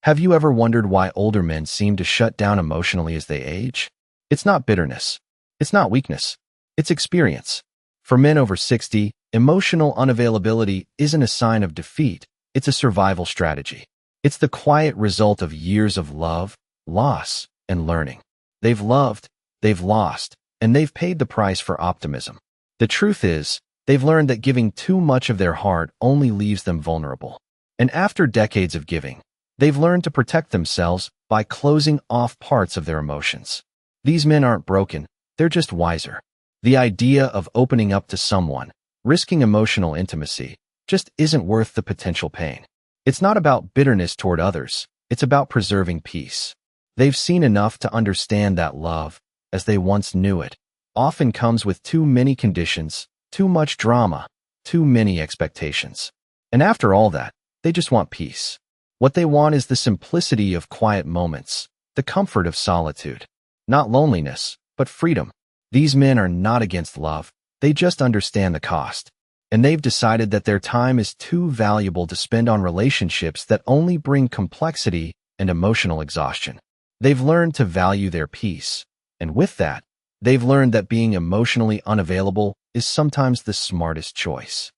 Have you ever wondered why older men seem to shut down emotionally as they age? It's not bitterness. It's not weakness. It's experience. For men over 60, emotional unavailability isn't a sign of defeat. It's a survival strategy. It's the quiet result of years of love, loss, and learning. They've loved, they've lost, and they've paid the price for optimism. The truth is, they've learned that giving too much of their heart only leaves them vulnerable. And after decades of giving, they've learned to protect themselves by closing off parts of their emotions. These men aren't broken, they're just wiser. The idea of opening up to someone, risking emotional intimacy, just isn't worth the potential pain. It's not about bitterness toward others, it's about preserving peace. They've seen enough to understand that love, as they once knew it, often comes with too many conditions, too much drama, too many expectations. And after all that, they just want peace. What they want is the simplicity of quiet moments, the comfort of solitude. Not loneliness, but freedom. These men are not against love, they just understand the cost. And they've decided that their time is too valuable to spend on relationships that only bring complexity and emotional exhaustion. They've learned to value their peace, and with that, they've learned that being emotionally unavailable is sometimes the smartest choice.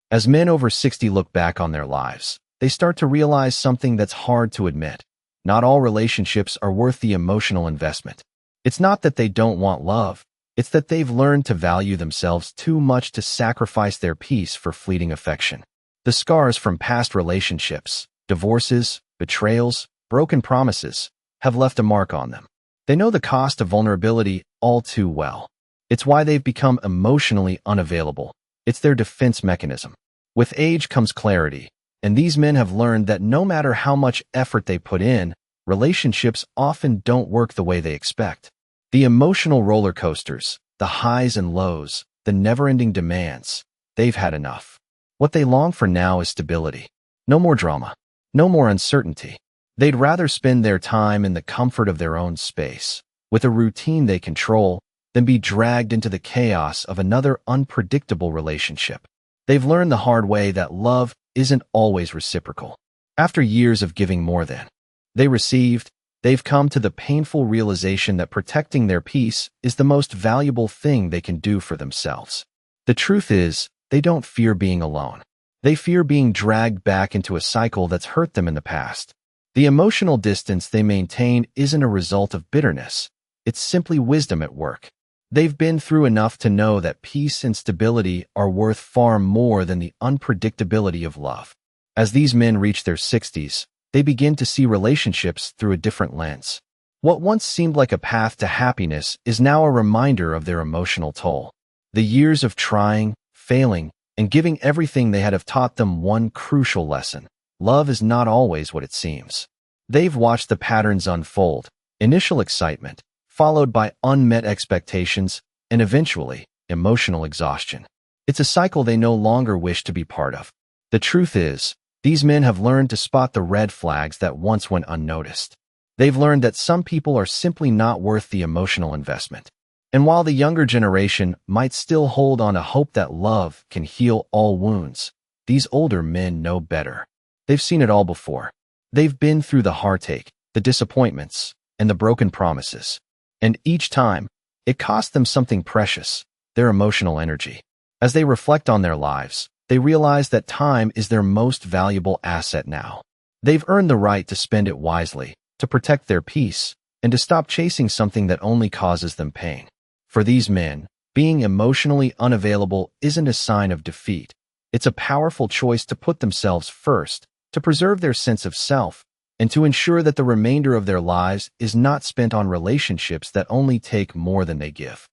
As men over 60 look back on their lives, they start to realize something that's hard to admit. Not all relationships are worth the emotional investment. It's not that they don't want love, it's that they've learned to value themselves too much to sacrifice their peace for fleeting affection. The scars from past relationships, divorces, betrayals, broken promises, have left a mark on them. They know the cost of vulnerability all too well. It's why they've become emotionally unavailable. It's their defense mechanism. With age comes clarity, and these men have learned that no matter how much effort they put in, relationships often don't work the way they expect. The emotional roller coasters, the highs and lows, the never-ending demands, they've had enough. What they long for now is stability. No more drama. No more uncertainty. They'd rather spend their time in the comfort of their own space, with a routine they control, than be dragged into the chaos of another unpredictable relationship. They've learned the hard way that love isn't always reciprocal. After years of giving more than they received, they've come to the painful realization that protecting their peace is the most valuable thing they can do for themselves. The truth is, they don't fear being alone. They fear being dragged back into a cycle that's hurt them in the past. The emotional distance they maintain isn't a result of bitterness. It's simply wisdom at work. They've been through enough to know that peace and stability are worth far more than the unpredictability of love. As these men reach their 60s, they begin to see relationships through a different lens. What once seemed like a path to happiness is now a reminder of their emotional toll. The years of trying, failing, and giving everything they had have taught them one crucial lesson. Love is not always what it seems. They've watched the patterns unfold, initial excitement, followed by unmet expectations, and eventually, emotional exhaustion. It's a cycle they no longer wish to be part of. The truth is, these men have learned to spot the red flags that once went unnoticed. They've learned that some people are simply not worth the emotional investment. And while the younger generation might still hold on to hope that love can heal all wounds, these older men know better. They've seen it all before. They've been through the heartache, the disappointments, and the broken promises. And each time, it cost them something precious, their emotional energy. As they reflect on their lives, they realize that time is their most valuable asset now. They've earned the right to spend it wisely, to protect their peace, and to stop chasing something that only causes them pain. For these men, being emotionally unavailable isn't a sign of defeat. It's a powerful choice to put themselves first, to preserve their sense of self, and to ensure that the remainder of their lives is not spent on relationships that only take more than they give.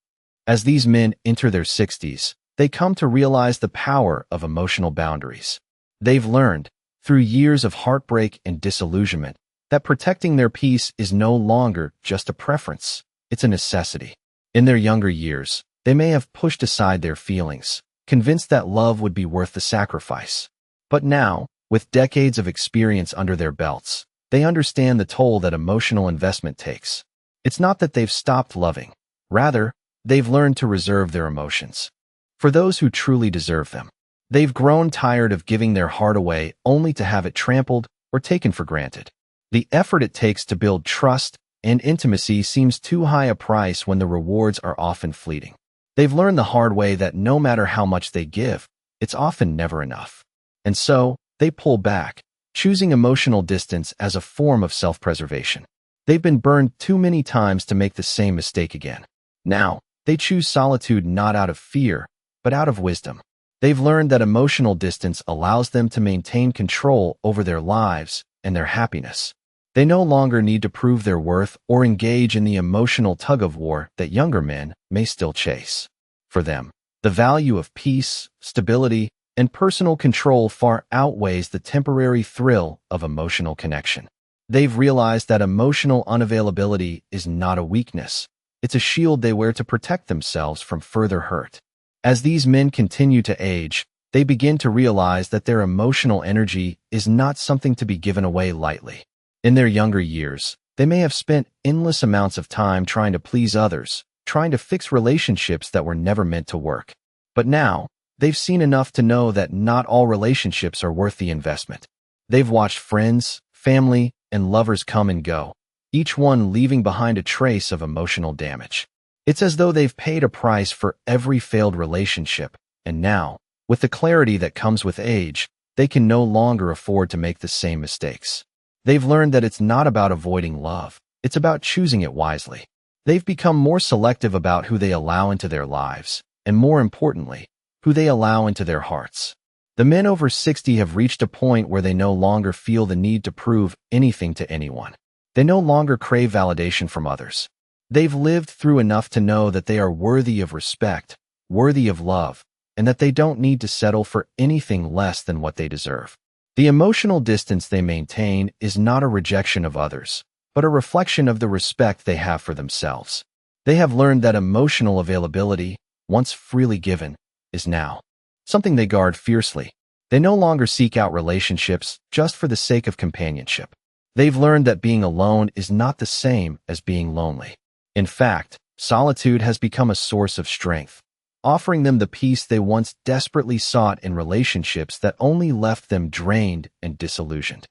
As these men enter their 60s, they come to realize the power of emotional boundaries. They've learned, through years of heartbreak and disillusionment, that protecting their peace is no longer just a preference, it's a necessity. In their younger years, they may have pushed aside their feelings, convinced that love would be worth the sacrifice. But now, with decades of experience under their belts, they understand the toll that emotional investment takes. It's not that they've stopped loving. Rather, they've learned to reserve their emotions for those who truly deserve them. They've grown tired of giving their heart away only to have it trampled or taken for granted. The effort it takes to build trust and intimacy seems too high a price when the rewards are often fleeting. They've learned the hard way that no matter how much they give, it's often never enough. And so, they pull back, choosing emotional distance as a form of self-preservation. They've been burned too many times to make the same mistake again. Now, they choose solitude not out of fear, but out of wisdom. They've learned that emotional distance allows them to maintain control over their lives and their happiness. They no longer need to prove their worth or engage in the emotional tug-of-war that younger men may still chase. For them, the value of peace, stability, and personal control far outweighs the temporary thrill of emotional connection. They've realized that emotional unavailability is not a weakness. It's a shield they wear to protect themselves from further hurt. As these men continue to age, they begin to realize that their emotional energy is not something to be given away lightly. In their younger years, they may have spent endless amounts of time trying to please others, trying to fix relationships that were never meant to work. But now, they've seen enough to know that not all relationships are worth the investment. They've watched friends, family, and lovers come and go, each one leaving behind a trace of emotional damage. It's as though they've paid a price for every failed relationship, and now, with the clarity that comes with age, they can no longer afford to make the same mistakes. They've learned that it's not about avoiding love, it's about choosing it wisely. They've become more selective about who they allow into their lives, and more importantly, who they allow into their hearts. The men over 60 have reached a point where they no longer feel the need to prove anything to anyone. They no longer crave validation from others. They've lived through enough to know that they are worthy of respect, worthy of love, and that they don't need to settle for anything less than what they deserve. The emotional distance they maintain is not a rejection of others, but a reflection of the respect they have for themselves. They have learned that emotional availability, once freely given, is now something they guard fiercely. They no longer seek out relationships just for the sake of companionship. They've learned that being alone is not the same as being lonely. In fact, solitude has become a source of strength, offering them the peace they once desperately sought in relationships that only left them drained and disillusioned.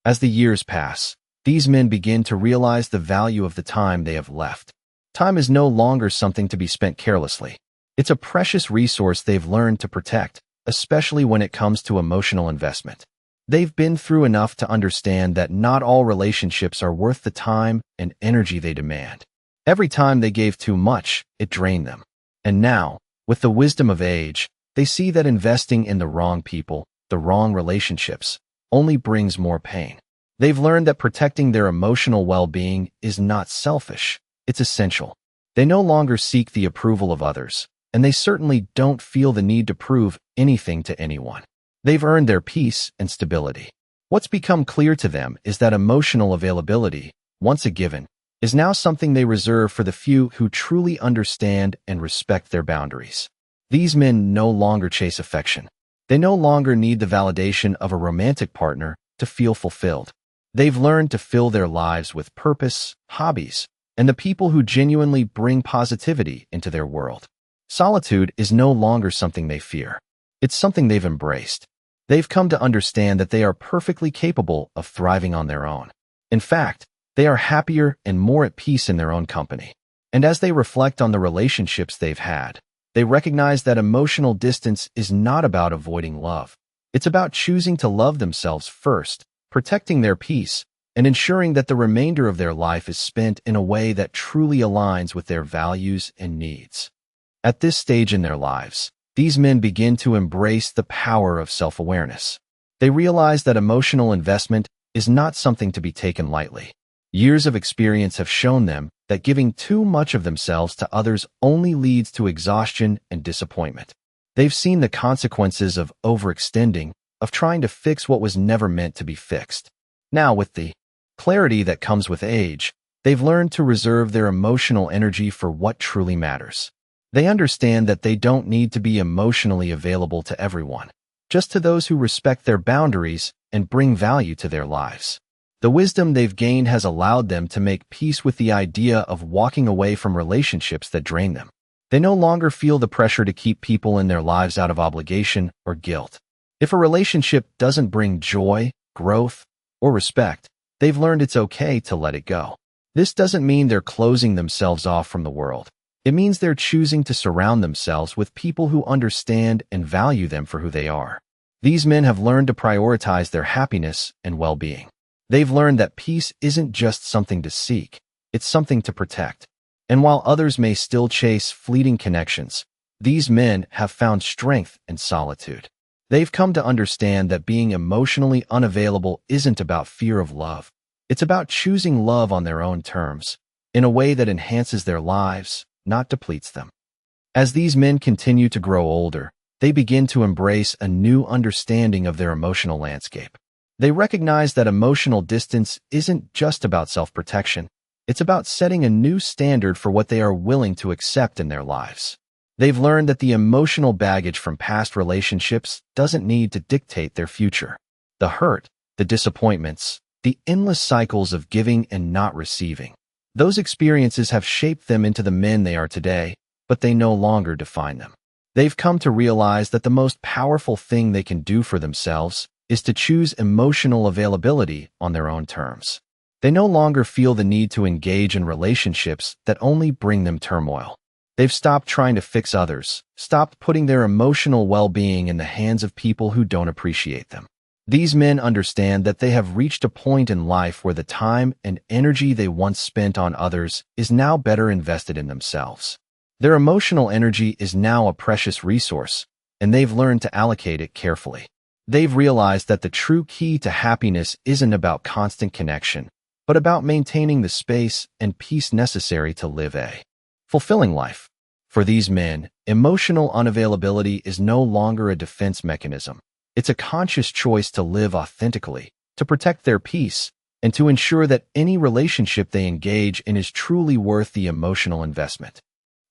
As the years pass, these men begin to realize the value of the time they have left. Time is no longer something to be spent carelessly. It's a precious resource they've learned to protect, especially when it comes to emotional investment. They've been through enough to understand that not all relationships are worth the time and energy they demand. Every time they gave too much, it drained them. And now, with the wisdom of age, they see that investing in the wrong people, the wrong relationships, only brings more pain. They've learned that protecting their emotional well-being is not selfish, it's essential. They no longer seek the approval of others, and they certainly don't feel the need to prove anything to anyone. They've earned their peace and stability. What's become clear to them is that emotional availability, once a given, is now something they reserve for the few who truly understand and respect their boundaries. These men no longer chase affection. They no longer need the validation of a romantic partner to feel fulfilled. They've learned to fill their lives with purpose, hobbies, and the people who genuinely bring positivity into their world. Solitude is no longer something they fear. It's something they've embraced. They've come to understand that they are perfectly capable of thriving on their own. In fact, they are happier and more at peace in their own company. And as they reflect on the relationships they've had, they recognize that emotional distance is not about avoiding love. It's about choosing to love themselves first, protecting their peace, and ensuring that the remainder of their life is spent in a way that truly aligns with their values and needs. At this stage in their lives, these men begin to embrace the power of self-awareness. They realize that emotional investment is not something to be taken lightly. Years of experience have shown them that giving too much of themselves to others only leads to exhaustion and disappointment. They've seen the consequences of overextending, of trying to fix what was never meant to be fixed. Now, with the clarity that comes with age, they've learned to reserve their emotional energy for what truly matters. They understand that they don't need to be emotionally available to everyone, just to those who respect their boundaries and bring value to their lives. The wisdom they've gained has allowed them to make peace with the idea of walking away from relationships that drain them. They no longer feel the pressure to keep people in their lives out of obligation or guilt. If a relationship doesn't bring joy, growth, or respect, They've learned it's okay to let it go. This doesn't mean they're closing themselves off from the world. It means they're choosing to surround themselves with people who understand and value them for who they are. These men have learned to prioritize their happiness and well-being. They've learned that peace isn't just something to seek, it's something to protect. And while others may still chase fleeting connections, these men have found strength in solitude. They've come to understand that being emotionally unavailable isn't about fear of love. It's about choosing love on their own terms, in a way that enhances their lives, not depletes them. As these men continue to grow older, they begin to embrace a new understanding of their emotional landscape. They recognize that emotional distance isn't just about self-protection. It's about setting a new standard for what they are willing to accept in their lives. They've learned that the emotional baggage from past relationships doesn't need to dictate their future. The hurt, the disappointments, the endless cycles of giving and not receiving. Those experiences have shaped them into the men they are today, but they no longer define them. They've come to realize that the most powerful thing they can do for themselves is to choose emotional availability on their own terms. They no longer feel the need to engage in relationships that only bring them turmoil. They've stopped trying to fix others, stopped putting their emotional well-being in the hands of people who don't appreciate them. These men understand that they have reached a point in life where the time and energy they once spent on others is now better invested in themselves. Their emotional energy is now a precious resource, and they've learned to allocate it carefully. They've realized that the true key to happiness isn't about constant connection, but about maintaining the space and peace necessary to live a fulfilling life. For these men, emotional unavailability is no longer a defense mechanism. It's a conscious choice to live authentically, to protect their peace, and to ensure that any relationship they engage in is truly worth the emotional investment.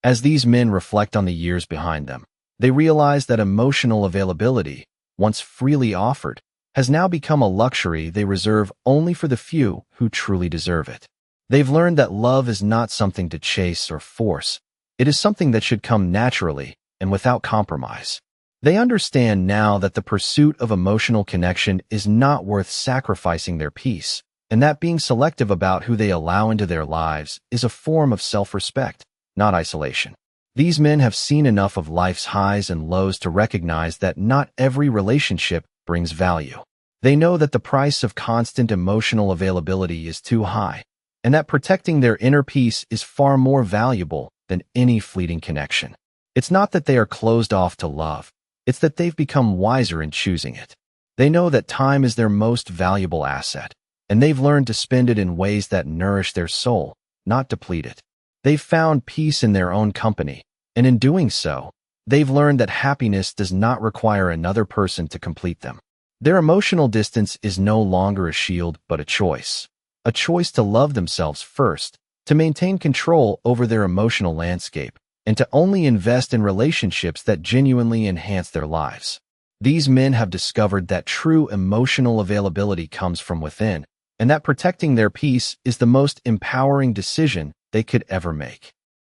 As these men reflect on the years behind them, they realize that emotional availability, once freely offered, has now become a luxury they reserve only for the few who truly deserve it. They've learned that love is not something to chase or force. It is something that should come naturally and without compromise. They understand now that the pursuit of emotional connection is not worth sacrificing their peace, and that being selective about who they allow into their lives is a form of self-respect, not isolation. These men have seen enough of life's highs and lows to recognize that not every relationship brings value. They know that the price of constant emotional availability is too high, and that protecting their inner peace is far more valuable than any fleeting connection. It's not that they are closed off to love, it's that they've become wiser in choosing it. They know that time is their most valuable asset, and they've learned to spend it in ways that nourish their soul, not deplete it. They've found peace in their own company, and in doing so, they've learned that happiness does not require another person to complete them. Their emotional distance is no longer a shield but a choice to love themselves first, to maintain control over their emotional landscape, and to only invest in relationships that genuinely enhance their lives. These men have discovered that true emotional availability comes from within, and that protecting their peace is the most empowering decision they could ever make.